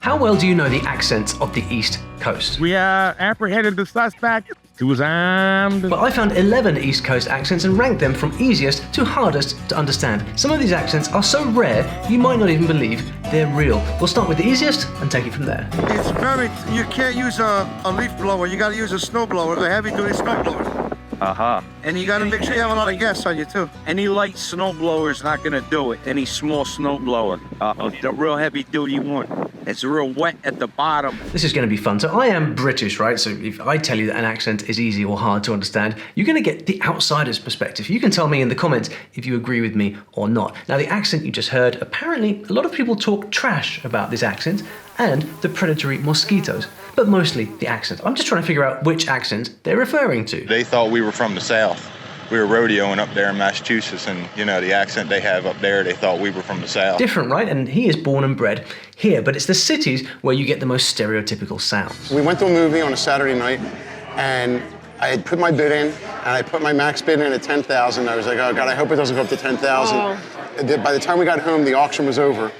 How well do you know the accents of the East Coast? We apprehended the suspect. He was armed. Well, I found 11 East Coast accents and ranked them from easiest to hardest to understand. Some of these accents are so rare, you might not even believe they're real. We'll start with the easiest and take it from there. It's very, you can't use a leaf blower, you gotta use a snow blower, the heavy duty snow blower. And you gotta make sure you have a lot of gas on you too. Any light snow blower is not gonna do it. Any small snow blower. The real heavy duty one. It's real wet at the bottom. This is going to be fun. So I am British, right? So if I tell you that an accent is easy or hard to understand, you're going to get the outsider's perspective. You can tell me in the comments if you agree with me or not. Now, the accent you just heard, apparently a lot of people talk trash about this accent and the predatory mosquitoes, but mostly the accent. I'm just trying to figure out which accent they're referring to. They thought we were from the South. We were rodeoing up there in Massachusetts, and you know, the accent they have up there, they thought we were from the South. Different, right? And he is born and bred here, but it's the cities where you get the most stereotypical sounds. We went to a movie on a Saturday night, and I had put my bid in, and I put my max bid in at 10,000. I was like, oh God, I hope it doesn't go up to 10,000. Oh. By the time we got home, the auction was over.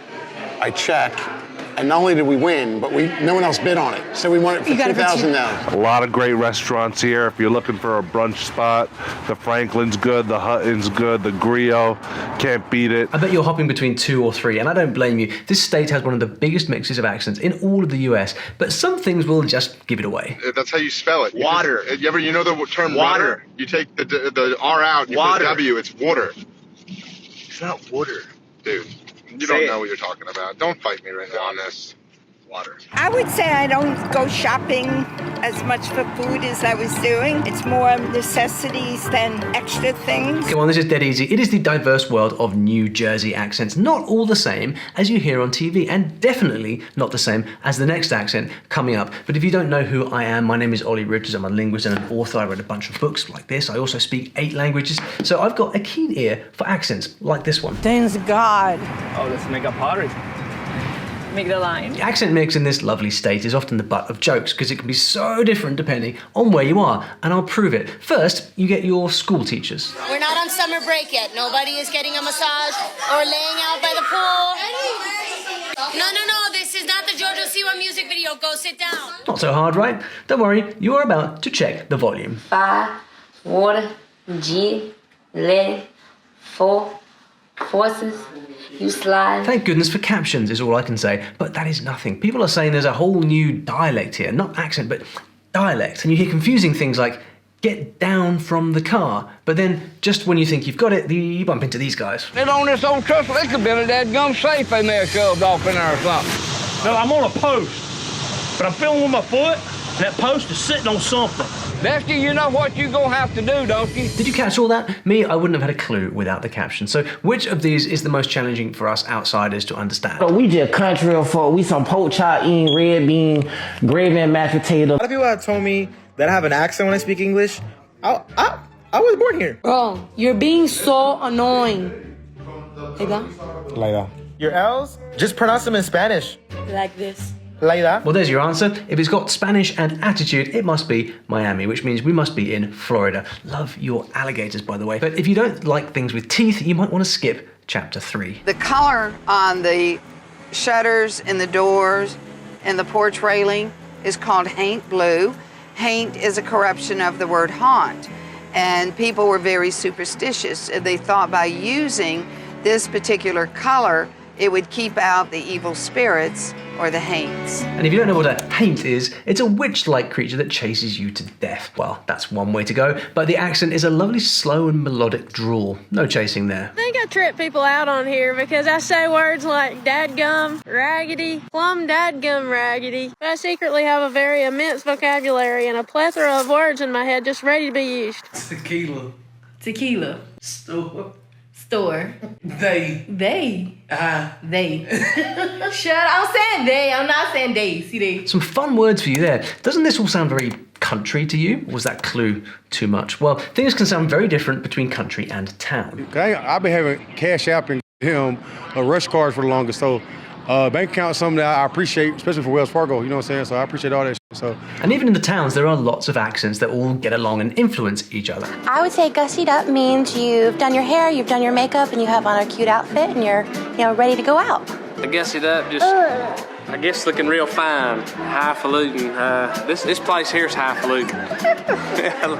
I checked. And not only did we win, but no one else bid on it. So we won it for $2,000 now. A lot of great restaurants here. If you're looking for a brunch spot, the Franklin's good, the Hutton's good, the Griot, can't beat it. I bet you're hopping between 2 or 3, and I don't blame you. This state has one of the biggest mixes of accents in all of the US, but some things will just give it away. That's how you spell it. Water. You know the term water? Water? You take the R out and you put a W, it's water. It's not water. Dude. You don't know what you're talking about. Don't fight me right now on this. Water. I would say I don't go shopping as much for food as I was doing. It's more necessities than extra things. Come on, this is dead easy. It is the diverse world of New Jersey accents. Not all the same as you hear on TV, and definitely not the same as the next accent coming up. But if you don't know who I am, my name is Olly Richards. I'm a linguist and an author. I read a bunch of books like this. I also speak 8 languages. So I've got a keen ear for accents like this one. Thanks God. Oh, let's make a party. Make the line. The accent mix in this lovely state is often the butt of jokes because it can be so different depending on where you are, and I'll prove it. First, you get your school teachers. We're not on summer break yet. Nobody is getting a massage or laying out by the pool. No, this is not the JoJo Siwa music video. Go sit down. Not so hard, right? Don't worry, you are about to check the volume. 5, water, G, leg, 4, forces. You slide. Thank goodness for captions is all I can say, but that is nothing. People are saying there's a whole new dialect here, not accent, but dialect, and you hear confusing things like get down from the car, but then just when you think you've got it, you bump into these guys. They on this old truck, they could build a dead gum safe they may have shoved off in there or something. No, I'm on a post, but I'm feeling with my foot, and that post is sitting on something. Bestie, you know what you're gonna have to do, don't you? Did you catch all that? Me, I wouldn't have had a clue without the caption. So which of these is the most challenging for us outsiders to understand? So we just country folk. We some pork chop eating red bean, gravy and mashed potato. A lot of people have told me that I have an accent when I speak English. I was born here. Bro, you're being so annoying. Like that? Your L's? Just pronounce them in Spanish. Like this. Like that? Well, there's your answer. If it's got Spanish and attitude, it must be Miami, which means we must be in Florida. Love your alligators, by the way. But if you don't like things with teeth, you might want to skip chapter 3. The color on the shutters and the doors and the porch railing is called haint blue. Haint is a corruption of the word haunt. And people were very superstitious. They thought by using this particular color, it would keep out the evil spirits or the haints. And if you don't know what a haint is, it's a witch-like creature that chases you to death. Well, that's one way to go, but the accent is a lovely slow and melodic drawl. No chasing there. I think I trip people out on here because I say words like dadgum, raggedy, plum dadgum raggedy. But I secretly have a very immense vocabulary and a plethora of words in my head just ready to be used. Tequila. Tequila. Store. Store. They. They. They. Shut up. I'm saying they. I'm not saying they. See they. Some fun words for you there. Doesn't this all sound very country to you? Or was that clue too much? Well, things can sound very different between country and town. I've been having Cash App and him rush cards for the longest, so bank account is something that I appreciate, especially for Wells Fargo, you know what I'm saying? So I appreciate all that shit, so. And even in the towns, there are lots of accents that all get along and influence each other. I would say gussied up means you've done your hair, you've done your makeup, and you have on a cute outfit, and you're, ready to go out. I guess it up just I guess looking real fine, highfalutin. This place here's highfalutin.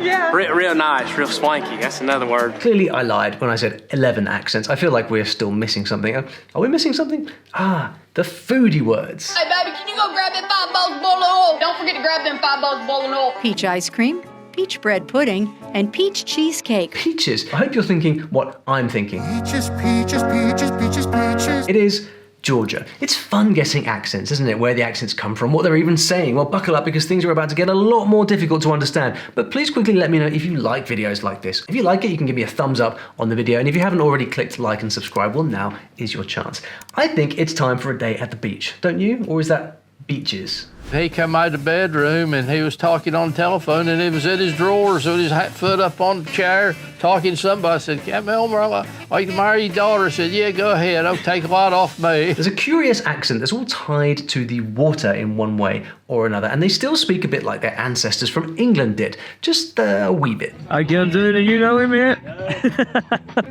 Yeah. Real nice, real swanky. That's another word. Clearly, I lied when I said 11 accents. I feel like we're still missing something. Are we missing something? The foodie words. Hey, baby, can you go grab that 5 bowls bowl of oil? Don't forget to grab them 5 bowls bowl of oil. Peach ice cream, peach bread pudding, and peach cheesecake. Peaches. I hope you're thinking what I'm thinking. Peaches, peaches, peaches, peaches, peaches. It is Georgia. It's fun guessing accents, isn't it? Where the accents come from, what they're even saying. Well, buckle up because things are about to get a lot more difficult to understand. But please quickly let me know if you like videos like this. If you like it, you can give me a thumbs up on the video. And if you haven't already clicked like and subscribe, well, now is your chance. I think it's time for a day at the beach. Don't you? Or is that beaches? He come out of the bedroom and he was talking on the telephone and it was in his drawers with his foot up on the chair talking to somebody. I said, "Come over, I can marry your daughter." I said, "Yeah, go ahead. Don't take a lot off me." There's a curious accent that's all tied to the water in one way or another, and they still speak a bit like their ancestors from England did, just a wee bit. I can't do it, you know him, man?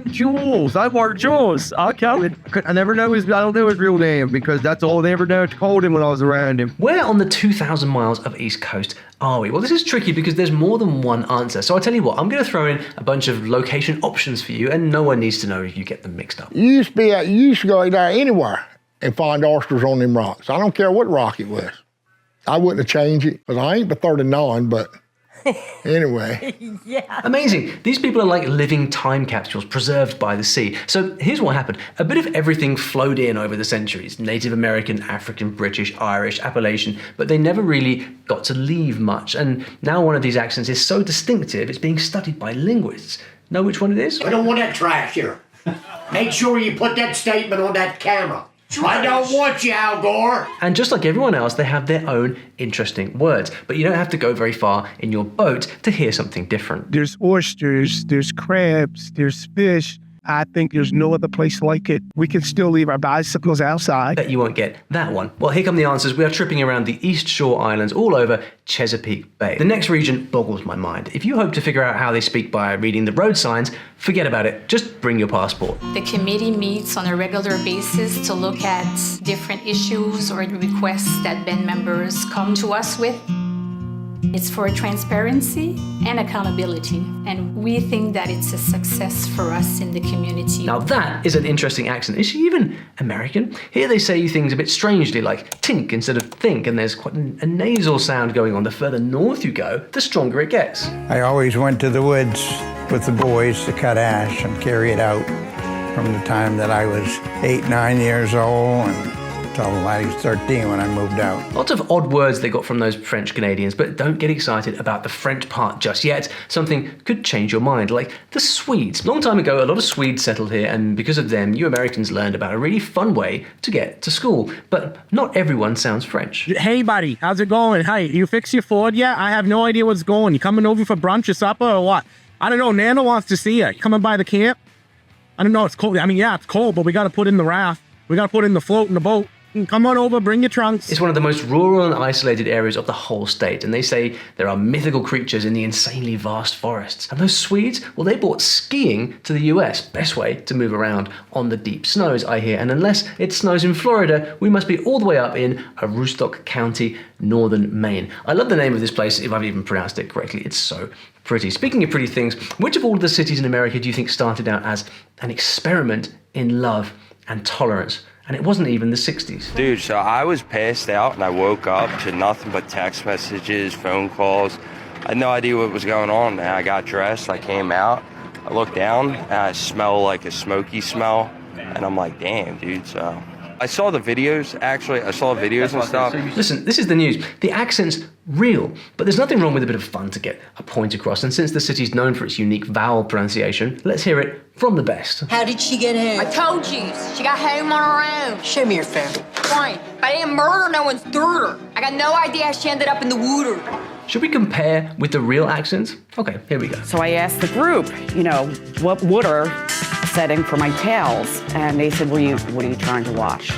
Jules, I want Jules. I'll come. I never know I don't know his real name because that's all they ever know to call him when I was around him. Where on the 2,000 miles of East Coast are we? Well, this is tricky because there's more than one answer. So I'll tell you what, I'm going to throw in a bunch of location options for you, and no one needs to know if you get them mixed up. You used to go there anywhere and find oysters on them rocks. I don't care what rock it was. I wouldn't have changed it because I ain't but 39, but anyway. Yeah. Amazing. These people are like living time capsules preserved by the sea. So here's what happened. A bit of everything flowed in over the centuries. Native American, African, British, Irish, Appalachian, but they never really got to leave much. And now one of these accents is so distinctive, it's being studied by linguists. Know which one it is? I don't want that trash here. Make sure you put that statement on that camera. I don't want you, Al Gore. And just like everyone else, they have their own interesting words. But you don't have to go very far in your boat to hear something different. There's oysters, there's crabs, there's fish. I think there's no other place like it. We can still leave our bicycles outside. Bet you won't get that one. Well, here come the answers. We are tripping around the East Shore Islands all over Chesapeake Bay. The next region boggles my mind. If you hope to figure out how they speak by reading the road signs, forget about it. Just bring your passport. The committee meets on a regular basis to look at different issues or requests that band members come to us with. It's for transparency and accountability, and we think that it's a success for us in the community. Now that is an interesting accent. Is she even American? Here they say things a bit strangely, like tink instead of think, and there's quite a nasal sound going on. The further north you go, the stronger it gets. I always went to the woods with the boys to cut ash and carry it out from the time that I was 8, 9 years old, and until I was 13 when I moved out. Lots of odd words they got from those French Canadians, but don't get excited about the French part just yet. Something could change your mind, like the Swedes. Long time ago, a lot of Swedes settled here, and because of them, you Americans learned about a really fun way to get to school. But not everyone sounds French. Hey, buddy, how's it going? Hey, you fix your Ford yet? I have no idea what's going. You coming over for brunch or supper or what? I don't know. Nana wants to see you. Coming by the camp? I don't know. It's cold. I mean, yeah, it's cold, but we got to put in the raft. We got to put in the float in the boat. Come on over, bring your trunks. It's one of the most rural and isolated areas of the whole state, and they say there are mythical creatures in the insanely vast forests. And those Swedes, well, they brought skiing to the US. Best way to move around on the deep snows, I hear. And unless it snows in Florida, we must be all the way up in Aroostook County, northern Maine. I love the name of this place, if I've even pronounced it correctly. It's so pretty. Speaking of pretty things, which of all of the cities in America do you think started out as an experiment in love and tolerance? And it wasn't even the 60s. Dude, so I was passed out and I woke up to nothing but text messages, phone calls. I had no idea what was going on. And I got dressed, I came out, I looked down, and I smell like a smoky smell. And I'm like, damn, dude, so... I saw the videos, actually. I saw videos and stuff. Listen, this is the news. The accent's real, but there's nothing wrong with a bit of fun to get a point across. And since the city's known for its unique vowel pronunciation, let's hear it from the best. How did she get home? I told you, she got home on her own. Show me your phone. Fine, but I didn't murder no one's daughter. I got no idea how she ended up in the water. Should we compare with the real accents? Okay, here we go. So I asked the group, what water setting for my tails, and they said, what are you trying to wash?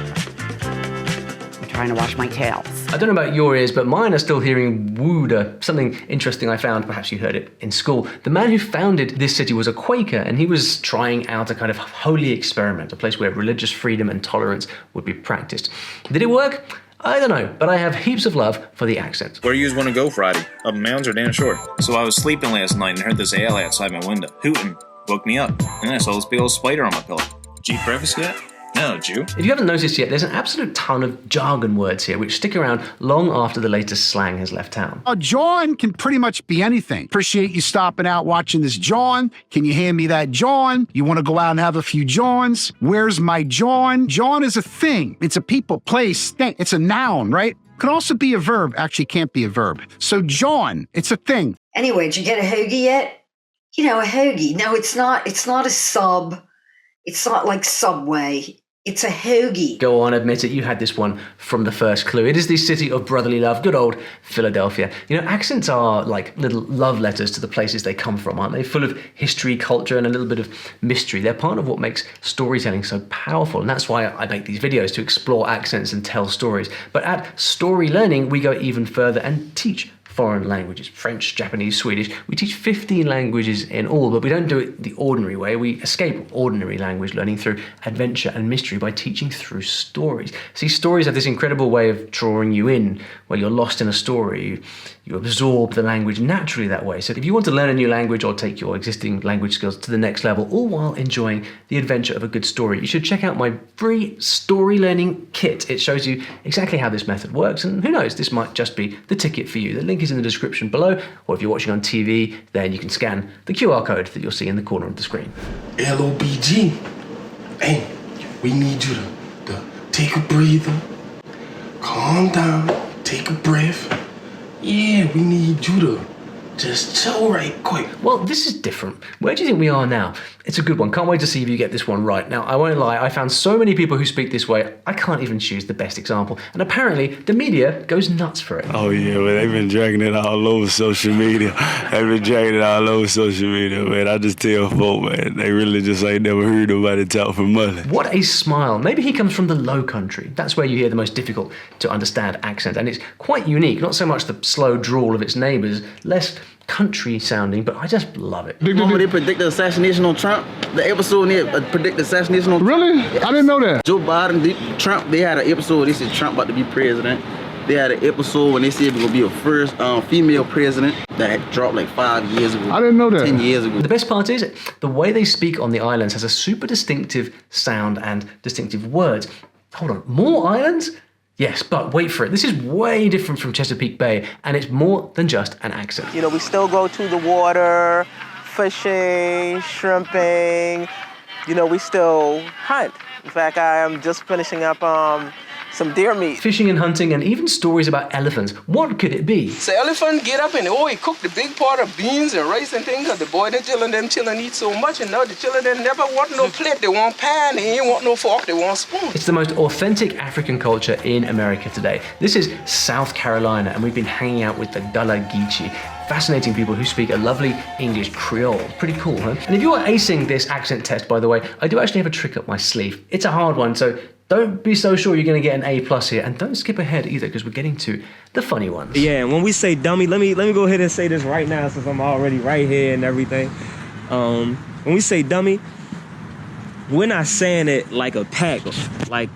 I'm trying to wash my tails. I don't know about your ears, but mine are still hearing wooder. Something interesting I found, perhaps you heard it in school. The man who founded this city was a Quaker, and he was trying out a kind of holy experiment, a place where religious freedom and tolerance would be practiced. Did it work? I don't know, but I have heaps of love for the accent. Where do you want to go Friday? Up in mountains or down shore? So I was sleeping last night and heard this owl outside my window, hooting. Woke me up, and I saw this big old spider on my pillow. Did you eat breakfast yet? No, Jew. If you haven't noticed yet, there's an absolute ton of jargon words here which stick around long after the latest slang has left town. A John can pretty much be anything. Appreciate you stopping out watching this John. Can you hand me that John? You want to go out and have a few Johns? Where's my John? John is a thing. It's a people, place, thing. It's a noun, right? Could also be a verb. Actually can't be a verb. So John, it's a thing. Anyway, did you get a hoagie yet? You know, a hoagie. No, it's not a sub. It's not like Subway. It's a hoagie. Go on, admit it, you had this one from the first clue. It is the city of brotherly love, good old Philadelphia. You know, accents are like little love letters to the places they come from, aren't they? Full of history, culture, and a little bit of mystery. They're part of what makes storytelling so powerful, and that's why I make these videos, to explore accents and tell stories. But at StoryLearning, we go even further and teach foreign languages, French, Japanese, Swedish. We teach 15 languages in all, but we don't do it the ordinary way. We escape ordinary language learning through adventure and mystery by teaching through stories. See, stories have this incredible way of drawing you in, where you're lost in a story. You absorb the language naturally that way. So if you want to learn a new language or take your existing language skills to the next level, all while enjoying the adventure of a good story, you should check out my free StoryLearning kit. It shows you exactly how this method works, and who knows, this might just be the ticket for you. The link is in the description below, or if you're watching on TV, then you can scan the QR code that you'll see in the corner of the screen. LOBG. Hey, we need you to take a breather, calm down, take a breath. Yeah, we need you to just chill right quick. Well, this is different. Where do you think we are now? It's a good one. Can't wait to see if you get this one right. Now, I won't lie, I found so many people who speak this way, I can't even choose the best example. And apparently, the media goes nuts for it. Oh yeah, well, they've been dragging it all over social media. They've been dragging it all over social media, man. I just tell folk, man, they really just ain't never heard nobody talk for money. What a smile. Maybe he comes from the Low Country. That's where you hear the most difficult to understand accent. And it's quite unique, not so much the slow drawl of its neighbours, less country sounding, but I just love it. Remember they predict the assassination on Trump? The episode they predict the assassination on Trump? Really? I didn't know that. Joe Biden, Trump, they had an episode, they said Trump about to be president. They had an episode when they said it was going to be a first female president that had dropped like 5 years ago. I didn't know that. 10 years ago. The best part is, the way they speak on the islands has a super distinctive sound and distinctive words. Hold on, more islands? Yes, but wait for it. This is way different from Chesapeake Bay, and it's more than just an accent. You know, we still go to the water, fishing, shrimping. You know, we still hunt. In fact, I am just finishing up some deer meat. Fishing and hunting, and even stories about elephants. What could it be? So elephant get up and he cook the big part of beans and rice and things, because the boy and children eat so much, and now the children never want no plate, they want pan, they ain't want no fork, they want spoon. It's the most authentic African culture in America today. This is South Carolina, and we've been hanging out with the Gullah Geechee. Fascinating people who speak a lovely English Creole. Pretty cool, huh? And if you are acing this accent test, by the way, I do actually have a trick up my sleeve. It's a hard one, so don't be so sure you're going to get an A+ here, and don't skip ahead either, because we're getting to the funny ones. Yeah, and when we say dummy, let me go ahead and say this right now, since I'm already right here and everything. When we say dummy, we're not saying it like a pack, like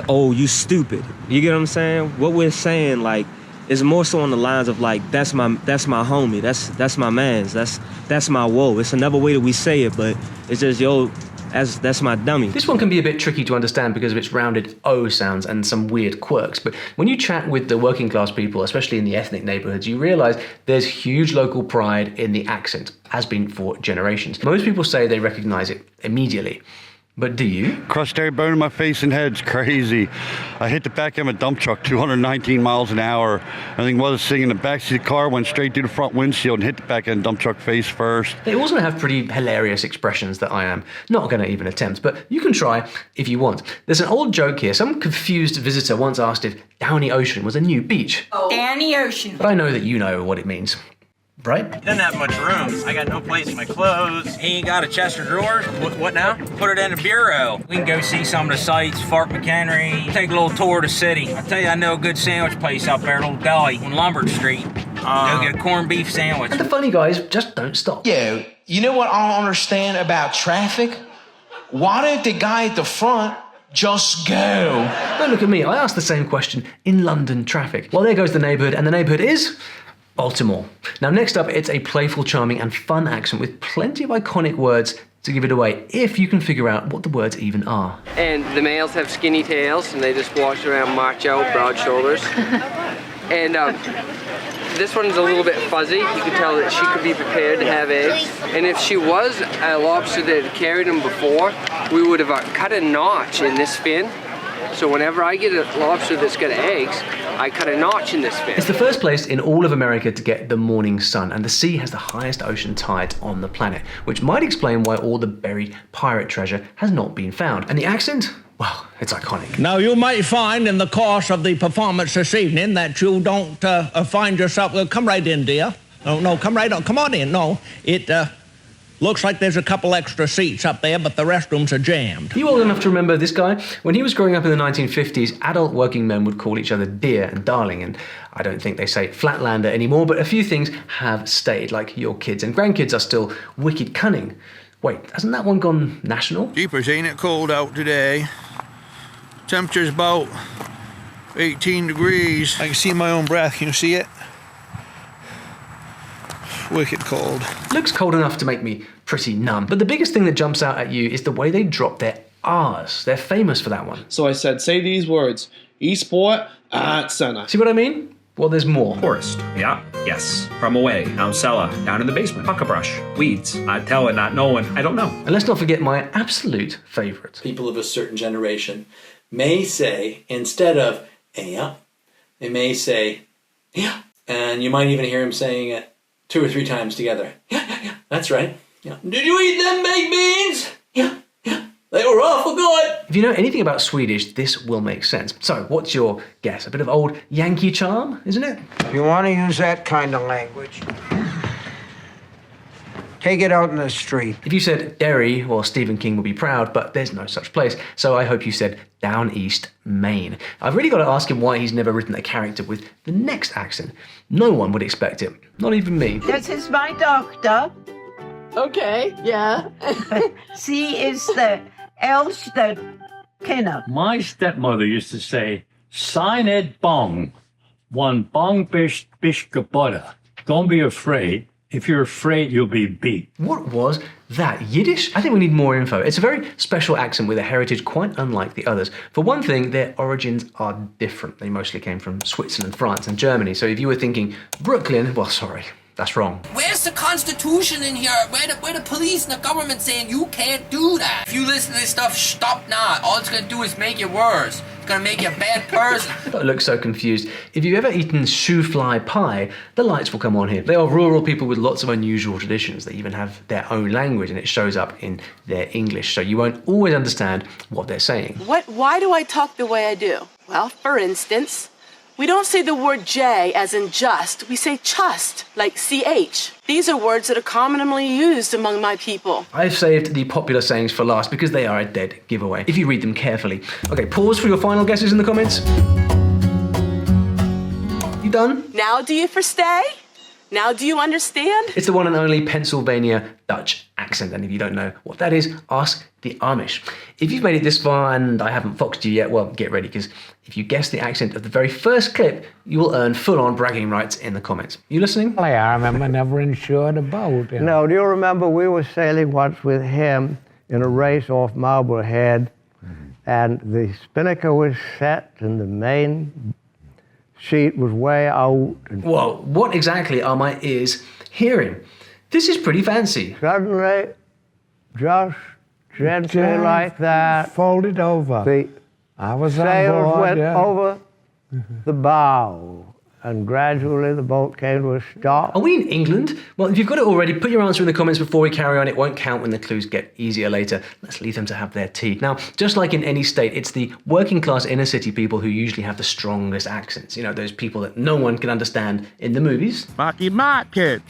oh, you stupid. You get what I'm saying? What we're saying, like, is more so on the lines of like, that's my homie, that's my man's, that's my woe. It's another way that we say it, but it's just, yo, that's my dummy. This one can be a bit tricky to understand because of its rounded O sounds and some weird quirks, but when you chat with the working class people, especially in the ethnic neighborhoods, you realize there's huge local pride in the accent, has been for generations. Most people say they recognize it immediately. But do you? Crushed every bone in my face and head. It's crazy. I hit the back of a dump truck, 219 miles an hour. I think was sitting in the backseat of the car, went straight through the front windshield and hit the back of the dump truck face first. They also have pretty hilarious expressions that I am not going to even attempt, but you can try if you want. There's an old joke here. Some confused visitor once asked if Downey Ocean was a new beach. Oh. Downey Ocean. But I know that you know what it means. Right? He doesn't have much room. I got no place for my clothes. He ain't got a chest of drawers. What now? Put it in the bureau. We can go see some of the sights, Fort McHenry, take a little tour of the city. I tell you, I know a good sandwich place up there, a little deli on Lombard Street. Go get a corned beef sandwich. And the funny guys just don't stop. Yeah, you know what I don't understand about traffic? Why don't the guy at the front Just go. Don't look at me, I asked the same question in London traffic. Well, there goes the neighbourhood, and the neighbourhood is Baltimore. Now, next up, it's a playful, charming, and fun accent with plenty of iconic words to give it away, if you can figure out what the words even are. And the males have skinny tails, and they just walk around macho, broad shoulders. And this one's a little bit fuzzy. You can tell that she could be prepared to have eggs. And if she was a lobster that had carried them before, we would have cut a notch in this fin. So whenever I get a lobster that's got eggs, I cut a notch in this fin. It's the first place in all of America to get the morning sun, and the sea has the highest ocean tides on the planet, which might explain why all the buried pirate treasure has not been found. And the accent? Well, it's iconic. Now, you might find in the course of the performance this evening that you don't find yourself... Well, come right in, dear. No, come right on. Come on in. No, it looks like there's a couple extra seats up there, but the restrooms are jammed. You old enough to remember this guy? When he was growing up in the 1950s, adult working men would call each other dear and darling, and I don't think they say flatlander anymore, but a few things have stayed, like your kids and grandkids are still wicked cunning. Wait, hasn't that one gone national? Jeepers, ain't it cold out today? Temperature's about 18 degrees. I can see my own breath. Can you see it? Wicked cold. Looks cold enough to make me pretty numb. But the biggest thing that jumps out at you is the way they drop their R's. They're famous for that one. So I said, say these words. Esport at center. See what I mean? Well, there's more. Forest. Yeah. Yes. From away. Down cellar. Down in the basement. Puckabrush. Weeds. Not telling, not knowing. I don't know. And let's not forget my absolute favourite. People of a certain generation may say, instead of yeah, they may say yeah. And you might even hear him saying it 2 or 3 times together. Yeah, that's right. Yeah. Did you eat them baked beans? Yeah. They were awful good. If you know anything about Swedish, this will make sense. So, what's your guess? A bit of old Yankee charm, isn't it? If you want to use that kind of language, take it out in the street. If you said Derry, well, Stephen King would be proud, but there's no such place. So I hope you said Down East, Maine. I've really got to ask him why he's never written a character with the next accent. No one would expect it, not even me. This is my doctor. Okay, yeah. She is the Elster Kenner. My stepmother used to say, sign it bong. One bong bish kabutter. Don't be afraid. If you're afraid, you'll be beat. What was that? Yiddish? I think we need more info. It's a very special accent with a heritage quite unlike the others. For one thing, their origins are different. They mostly came from Switzerland, France, and Germany. So if you were thinking Brooklyn, well, sorry, that's wrong. Where's the Constitution in here? Where the police and the government saying you can't do that? If you listen to this stuff, stop now. All it's gonna do is make it worse. It's gonna make you a bad person. I look so confused. If you've ever eaten shoe-fly pie, the lights will come on here. They are rural people with lots of unusual traditions. They even have their own language, and it shows up in their English, so you won't always understand what they're saying. Why do I talk the way I do? Well, for instance, we don't say the word J as in just, we say chust, like CH. These are words that are commonly used among my people. I've saved the popular sayings for last because they are a dead giveaway, if you read them carefully. Okay, pause for your final guesses in the comments. You done? Now do you stay? Now do you understand? It's the one and only Pennsylvania Dutch accent, and if you don't know what that is, ask the Amish. If you've made it this far and I haven't foxed you yet, well, get ready, because if you guess the accent of the very first clip, you will earn full-on bragging rights in the comments. You listening? I remember never insured a boat. No, do you remember we were sailing once with him in a race off Marlborough Head, and the spinnaker was set and the main sheet was way out. Whoa, what exactly are my ears hearing? This is pretty fancy. Suddenly, just gently like that, folded over. The sails went over the bow, and gradually the boat came to a stop. Are we in England? Well, if you've got it already, put your answer in the comments before we carry on. It won't count when the clues get easier later. Let's leave them to have their tea. Now, just like in any state, it's the working class inner city people who usually have the strongest accents. You know, those people that no one can understand in the movies. Marky Mark kid.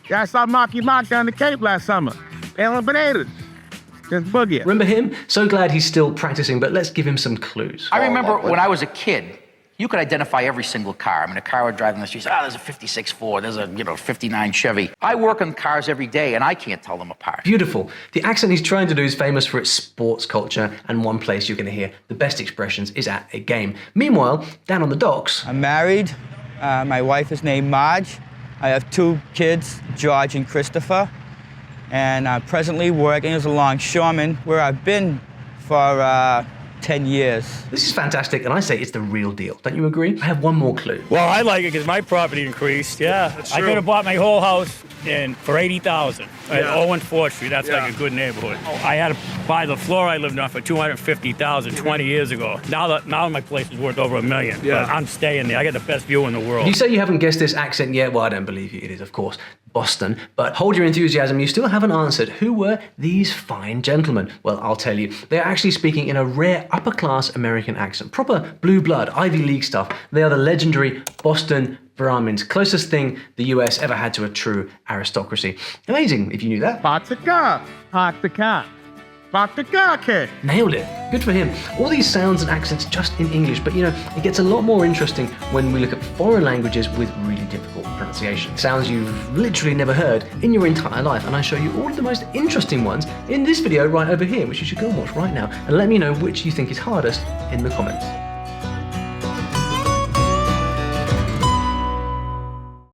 Yeah, I saw Marky Mark down the Cape last summer. Selling bananas. Just boogie. Remember him? So glad he's still practicing, but let's give him some clues. I remember when I was a kid, You could identify every single car. I mean, a car would drive in the street, there's a 56 Ford, there's a 59 Chevy. I work on cars every day, and I can't tell them apart. Beautiful. The accent he's trying to do is famous for its sports culture, and one place you're going to hear the best expressions is at a game. Meanwhile, down on the docks... I'm married. My wife is named Marge. I have 2 kids, George and Christopher. And I'm presently working as a longshoreman, where I've been for 10 years. This is fantastic, and I say it's the real deal. Don't you agree? I have one more clue. Well, I like it because my property increased. Yeah, I could have bought my whole house for $80,000 at 4th Street. That's like a good neighborhood. I had to buy the floor I lived on for $250,000 20 years ago. Now my place is worth over $1 million. But I'm staying there. I got the best view in the world. You say you haven't guessed this accent yet. Well, I don't believe you. It is, of course, Boston. But hold your enthusiasm. You still haven't answered. Who were these fine gentlemen? Well, I'll tell you. They're actually speaking in a rare upper-class American accent. Proper blue blood, Ivy League stuff. They are the legendary Boston Brahmins. Closest thing the US ever had to a true aristocracy. Amazing if you knew that. Nailed it. Good for him. All these sounds and accents just in English, but it gets a lot more interesting when we look at foreign languages with really difficult pronunciation. Sounds you've literally never heard in your entire life, and I show you all of the most interesting ones in this video right over here, which you should go and watch right now, and let me know which you think is hardest in the comments.